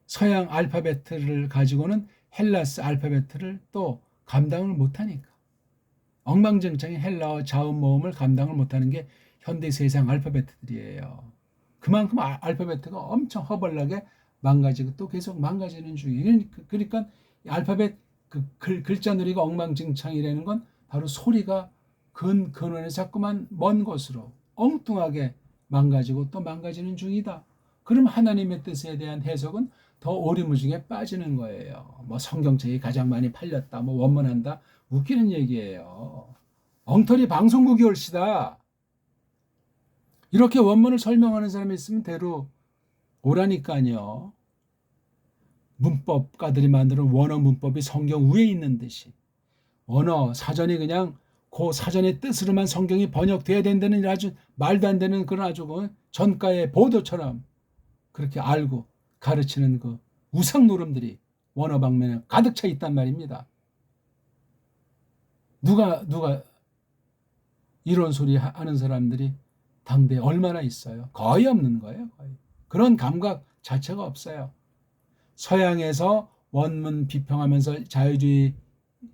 A: 서양 알파벳을 가지고는 헬라스 알파벳을 또 감당을 못하니까. 엉망진창인 헬라어 자음 모음을 감당을 못하는 게 현대 세상 알파벳들이에요. 그만큼 알파벳가 엄청 허벌나게 망가지고 또 계속 망가지는 중이에요. 그러니까 알파벳 글자 놀이가 엉망진창이라는 건 바로 소리가 근원에 자꾸만 먼 곳으로 엉뚱하게 망가지고 또 망가지는 중이다. 그럼 하나님의 뜻에 대한 해석은 더 오리무중에 빠지는 거예요. 뭐 성경책이 가장 많이 팔렸다, 뭐 원문한다, 웃기는 얘기예요. 엉터리 방송국이 올시다. 이렇게 원문을 설명하는 사람이 있으면 대로 오라니까요. 문법가들이 만드는 원어 문법이 성경 위에 있는 듯이 원어 사전이 그냥 그 사전의 뜻으로만 성경이 번역돼야 된다는 아주 말도 안 되는 그런 아주 전가의 보도처럼 그렇게 알고 가르치는 그 우상 노름들이 원어 방면에 가득 차 있단 말입니다. 누가 이런 소리 하는 사람들이 당대에 얼마나 있어요? 거의 없는 거예요. 거의. 그런 감각 자체가 없어요. 서양에서 원문 비평하면서 자유주의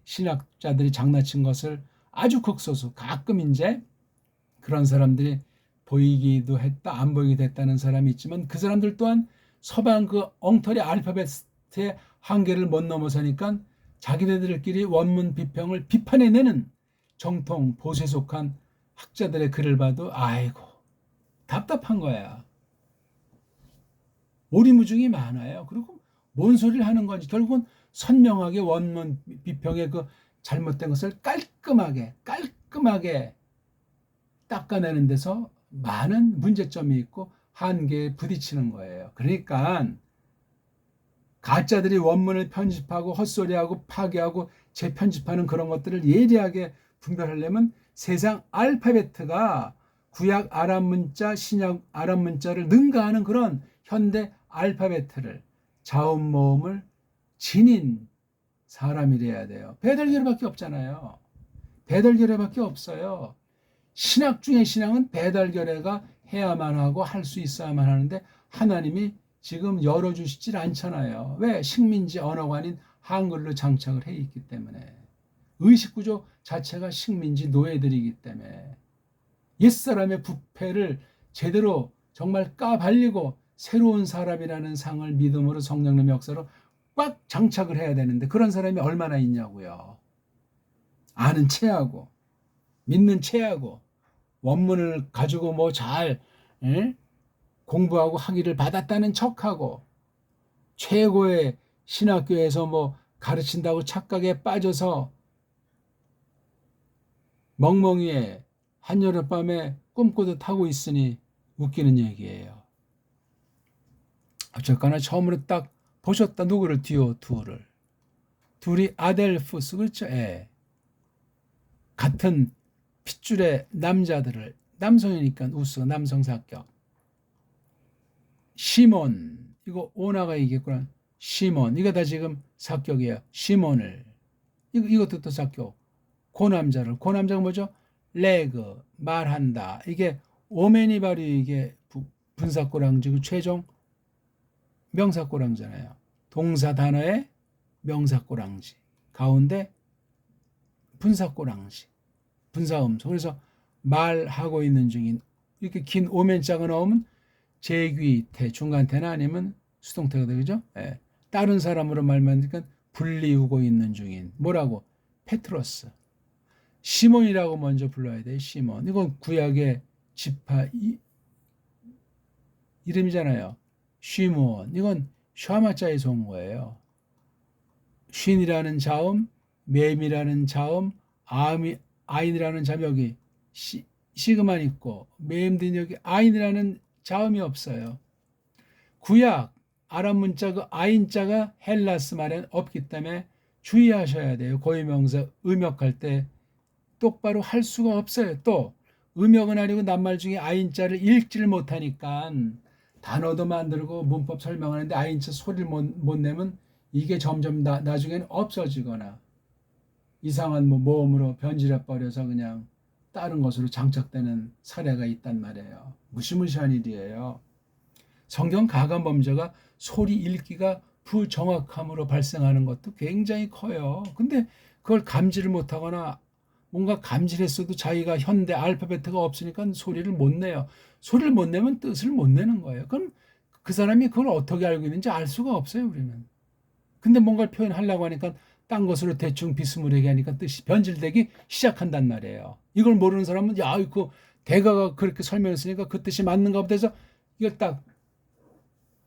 A: 신학자들이 장난친 것을 아주 극소수 가끔 이제 그런 사람들이 보이기도 했다 안 보이기도 했다는 사람이 있지만 그 사람들 또한 서방 그 엉터리 알파벳의 한계를 못 넘어서니까 자기네들끼리 원문 비평을 비판해내는 정통 보수에 속한 학자들의 글을 봐도 아이고 답답한 거야. 오리무중이 많아요. 그리고 뭔 소리를 하는 건지 결국은 선명하게 원문 비평의 그 잘못된 것을 깔끔하게 닦아내는 데서 많은 문제점이 있고 한계에 부딪히는 거예요. 그러니까 가짜들이 원문을 편집하고 헛소리하고 파괴하고 재편집하는 그런 것들을 예리하게 분별하려면 세상 알파벳가 구약 아람 문자, 신약 아람 문자를 능가하는 그런 현대 알파벳을 자음 모음을 지닌 사람이래야 돼요. 배달결례밖에 없잖아요. 배달결례밖에 없어요. 신학 중에 신앙은 배달결례가 해야만 하고 할 수 있어야만 하는데 하나님이 지금 열어주시질 않잖아요. 왜? 식민지 언어가 아닌 한글로 장착을 해 있기 때문에. 의식구조 자체가 식민지 노예들이기 때문에 옛사람의 부패를 제대로 정말 까발리고 새로운 사람이라는 상을 믿음으로 성령의 역사로 꽉 장착을 해야 되는데 그런 사람이 얼마나 있냐고요. 아는 체하고 믿는 체하고 원문을 가지고 뭐 잘 공부하고 학위를 받았다는 척하고 최고의 신학교에서 뭐 가르친다고 착각에 빠져서 멍멍이에 한여름밤에 꿈꾸듯 하고 있으니 웃기는 얘기예요. 어쨌거나 처음으로 딱 보셨다. 누구를? 두어를. 둘이 아델푸스, 그렇죠? 예. 같은 핏줄의 남자들을, 남성이니까 우스, 남성 사격. 시몬, 이거 오나가 얘기했구나. 시몬, 이거 다 지금 사격이에요. 시몬을. 이것도 또 사격. 고남자를. 고남자가 뭐죠? 레그, 말한다. 이게 오메니 바로 이게 분사꼬랑지고 최종 명사꼬랑지잖아요. 동사 단어의 명사꼬랑지. 가운데 분사꼬랑지. 분사음소. 그래서 말하고 있는 중인 이렇게 긴 오면자가 나오면 제귀태, 중간태나 아니면 수동태가 되죠. 예. 다른 사람으로 말하니까 불리우고 있는 중인. 뭐라고? 페트로스. 시몬이라고 먼저 불러야 돼. 시몬. 이건 구약의 지파 이름이잖아요. 시몬. 이건 샤마자에서 온 거예요. 쉰이라는 자음, 맴이라는 자음, 아인이라는 자음 여기 시그만 있고 맴된 여기 아인이라는 자음이 없어요. 구약 아랍 문자 그 아인자가 헬라스 말엔 없기 때문에 주의하셔야 돼요. 고유명사 음역할 때 똑바로 할 수가 없어요. 또 음역은 아니고 낱말 중에 아인자를 읽지를 못하니까 단어도 만들고 문법 설명하는데 아인자 소리를 못 내면 이게 점점 나중에는 없어지거나 이상한 모음으로 변질해 버려서 그냥 다른 것으로 장착되는 사례가 있단 말이에요. 무시무시한 일이에요. 성경 가감 범죄가 소리 읽기가 부정확함으로 발생하는 것도 굉장히 커요. 근데 그걸 감지를 못하거나 뭔가 감지했어도 자기가 현대 알파벳가 없으니까 소리를 못 내요. 소리를 못 내면 뜻을 못 내는 거예요. 그럼 그 사람이 그걸 어떻게 알고 있는지 알 수가 없어요, 우리는. 근데 뭔가를 표현하려고 하니까 딴 것으로 대충 비스무리하게 하니까 뜻이 변질되기 시작한단 말이에요. 이걸 모르는 사람은 야, 그 대가가 그렇게 설명했으니까 그 뜻이 맞는가 보다 해서 이걸 딱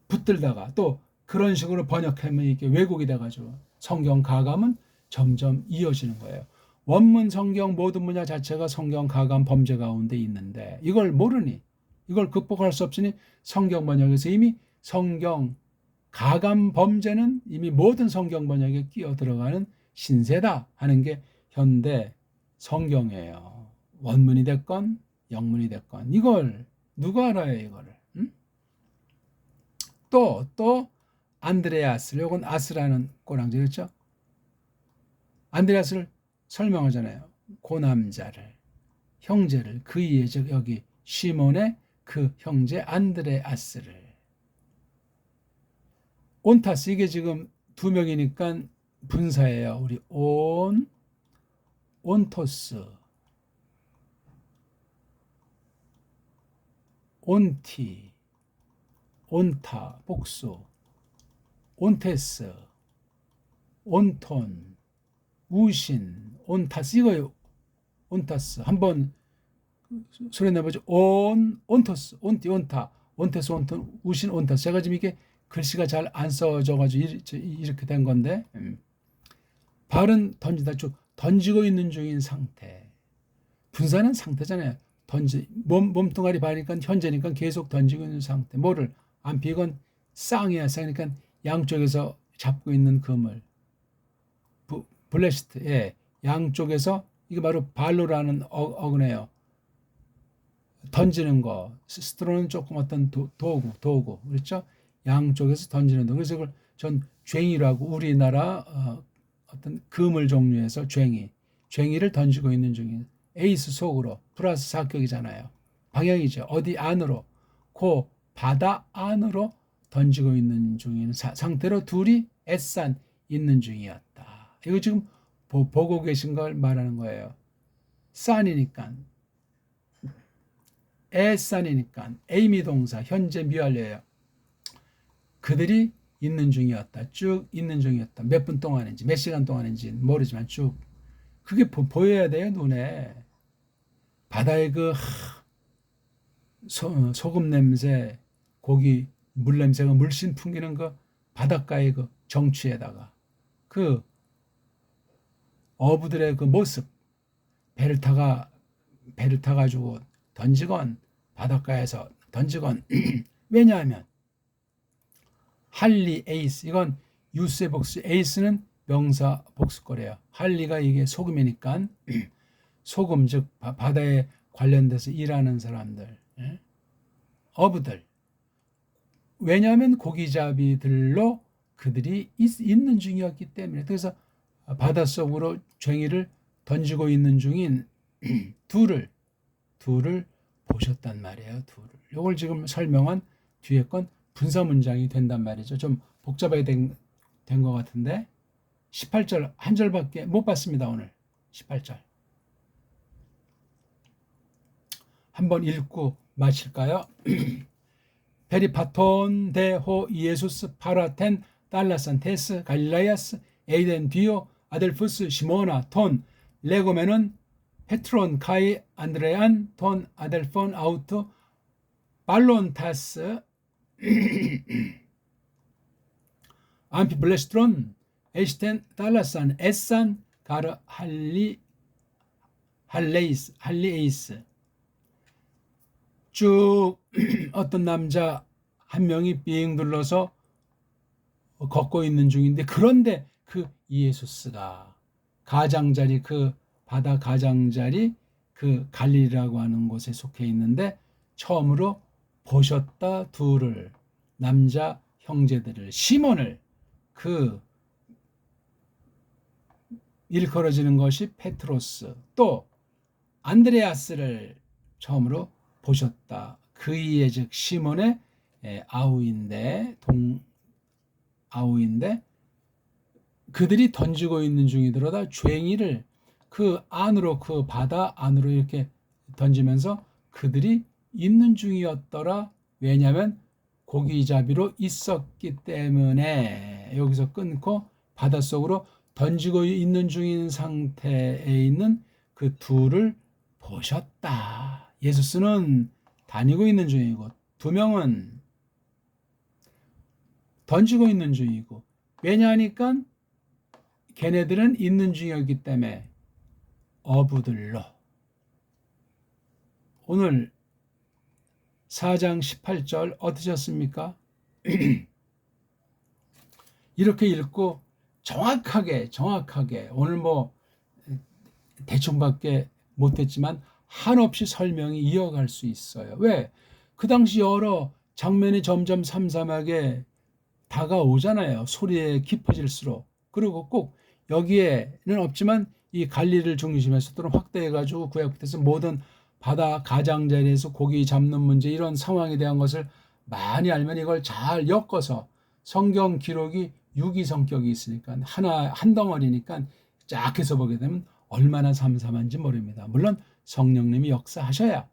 A: 붙들다가 또 그런 식으로 번역하면 이게 왜곡이 돼가지고 성경 가감은 점점 이어지는 거예요. 원문 성경 모든 분야 자체가 성경 가감 범죄 가운데 있는데 이걸 모르니 이걸 극복할 수 없으니 성경 번역에서 이미 성경 가감 범죄는 이미 모든 성경 번역에 끼어 들어가는 신세다 하는 게 현대 성경이에요. 원문이 됐건 영문이 됐건 이걸 누가 알아요 이거를? 응? 또 안드레아스, 요건 아스라는 꼬랑지 그렇죠? 안드레아스를 설명하잖아요. 고남자를 형제를 그의 즉 여기 시몬의 그 형제 안드레아스를 온타스 이게 지금 두 명이니까 분사예요. 우리 온토스 온티 온타 복수 온테스 온톤 우신 온타스 이거예요. 온타스 한번 소리 내보죠. 온토스 온티 온타 온테스 온톤 우신 온타스 제가 지금 이게 글씨가 잘 안 써져가지고 이렇게 된 건데 발은 던지다 쭉 던지고 있는 중인 상태. 분사는 상태잖아요. 몸뚱아리 바니까 현재니까 계속 던지고 있는 상태. 뭐를 안 피건 쌍이야. 쌍이니까 양쪽에서 잡고 있는 그물. 블레스트. 예. 양쪽에서 이게 바로 발로라는 어근이에요. 던지는 거. 스트로는 조금 어떤 도구. 그렇죠? 양쪽에서 던지는 거. 그래서 그걸 전 괭이라고 우리나라 어떤 그물 종류에서 괭이를 던지고 있는 중인 에이스 속으로 플러스 사격이잖아요. 방향이죠. 어디 안으로 그 바다 안으로 던지고 있는 중인 상태로 둘이 애싼 있는 중이었다. 이거 지금 보고 계신 걸 말하는 거예요. 싼이니까 애싼이니까 에이미 동사 현재 미완료예요. 그들이 있는 중이었다. 쭉 있는 중이었다. 몇 분 동안인지 몇 시간 동안인지 모르지만 쭉 그게 보여야 돼요. 눈에. 바다의 그 소금 냄새, 고기 물 냄새가 물씬 풍기는 그 바닷가의 그 정취에다가 그 어부들의 그 모습, 배를 타가지고 던지건 바닷가에서 던지건 왜냐하면 할리 에이스, 이건 유스의 복수, 에이스는 명사 복수거래요. 할리가 이게 소금이니까 소금, 즉 바다에 관련돼서 일하는 사람들, 어부들. 왜냐하면 고기잡이들로 그들이 있는 중이었기 때문에. 그래서 바닷속으로 괭이를 던지고 있는 중인 둘을 보셨단 말이에요. 둘을. 이걸 지금 설명한 뒤에 건 분사 문장이 된단 말이죠. 좀 복잡하게 된 것 같은데 18절 한 절밖에 못 봤습니다. 오늘 18절 한번 읽고 마칠까요? 페리파톤 데호 이에수스 파라텐 달라산 테스 갈릴라야스 에이덴 디오 아델푸스 시모나 톤 레고메는 페트론 카이 안드레안 톤 아델폰 아우트 발론타스 암피블레스트론 에시텐 달라산 에산 가르 할리에이스 쭉 어떤 남자 한 명이 삥 둘러서 걷고 있는 중인데, 그런데 그 이에수스가 가장자리, 그 바다 가장자리 그 갈릴리라고 하는 곳에 속해 있는데 처음으로 보셨다. 둘을, 남자 형제들을, 시몬을, 그 일컬어지는 것이 페트로스, 또 안드레아스를 처음으로 보셨다. 그이의 즉 시몬의 아우인데 그들이 던지고 있는 중이더라도 괭이를 그 안으로, 그 바다 안으로 이렇게 던지면서 그들이 있는 중이었더라. 왜냐하면 고기잡이로 있었기 때문에. 여기서 끊고 바닷속으로 던지고 있는 중인 상태에 있는 그 둘을 보셨다. 예수스는 다니고 있는 중이고 두 명은 던지고 있는 중이고, 왜냐하니까 걔네들은 있는 중이었기 때문에 어부들로. 오늘 4장 18절 어떠셨습니까? 이렇게 읽고 정확하게 오늘 뭐 대충밖에 못했지만 한없이 설명이 이어갈 수 있어요. 왜? 그 당시 여러 장면이 점점 삼삼하게 다가오잖아요. 소리에 깊어질수록. 그리고 꼭 여기에는 없지만 이 갈릴리를 중심해서 또는 확대해가지고 구약부터서 모든 바다 가장자리에서 고기 잡는 문제, 이런 상황에 대한 것을 많이 알면 이걸 잘 엮어서, 성경 기록이 유기 성격이 있으니까 한 덩어리니까 쫙 해서 보게 되면 얼마나 삼삼한지 모릅니다. 물론 성령님이 역사하셔야,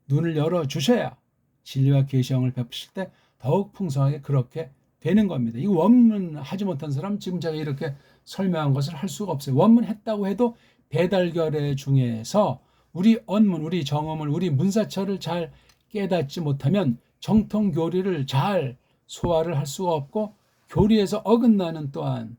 A: 눈을 열어주셔야 진리와 계시형을 베푸실 때 더욱 풍성하게 그렇게 되는 겁니다. 이 원문 하지 못한 사람, 지금 제가 이렇게 설명한 것을 할 수가 없어요. 원문 했다고 해도 배달결의 중에서 우리 언문, 우리 정음을, 우리 문사철을 잘 깨닫지 못하면 정통 교리를 잘 소화를 할 수가 없고, 교리에서 어긋나는 또한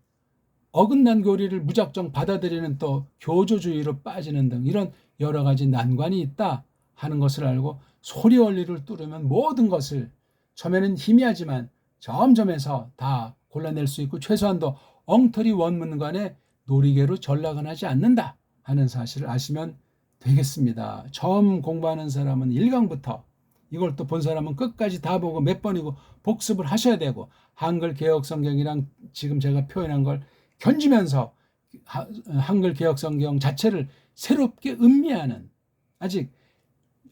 A: 어긋난 교리를 무작정 받아들이는 또 교조주의로 빠지는 등 이런 여러 가지 난관이 있다 하는 것을 알고 소리 원리를 뚫으면 모든 것을 처음에는 희미하지만 점점해서 다 골라낼 수 있고, 최소한도 엉터리 원문간에 놀이개로 전락은 하지 않는다 하는 사실을 아시면 되겠습니다. 처음 공부하는 사람은 1강부터 이걸 또 본 사람은 끝까지 다 보고 몇 번이고 복습을 하셔야 되고, 한글 개혁 성경이랑 지금 제가 표현한 걸 견지면서 한글 개혁 성경 자체를 새롭게 음미하는, 아직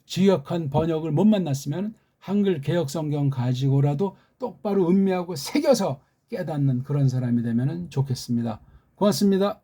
A: 지역한 번역을 못 만났으면 한글 개혁 성경 가지고라도 똑바로 음미하고 새겨서 깨닫는 그런 사람이 되면 좋겠습니다. 고맙습니다.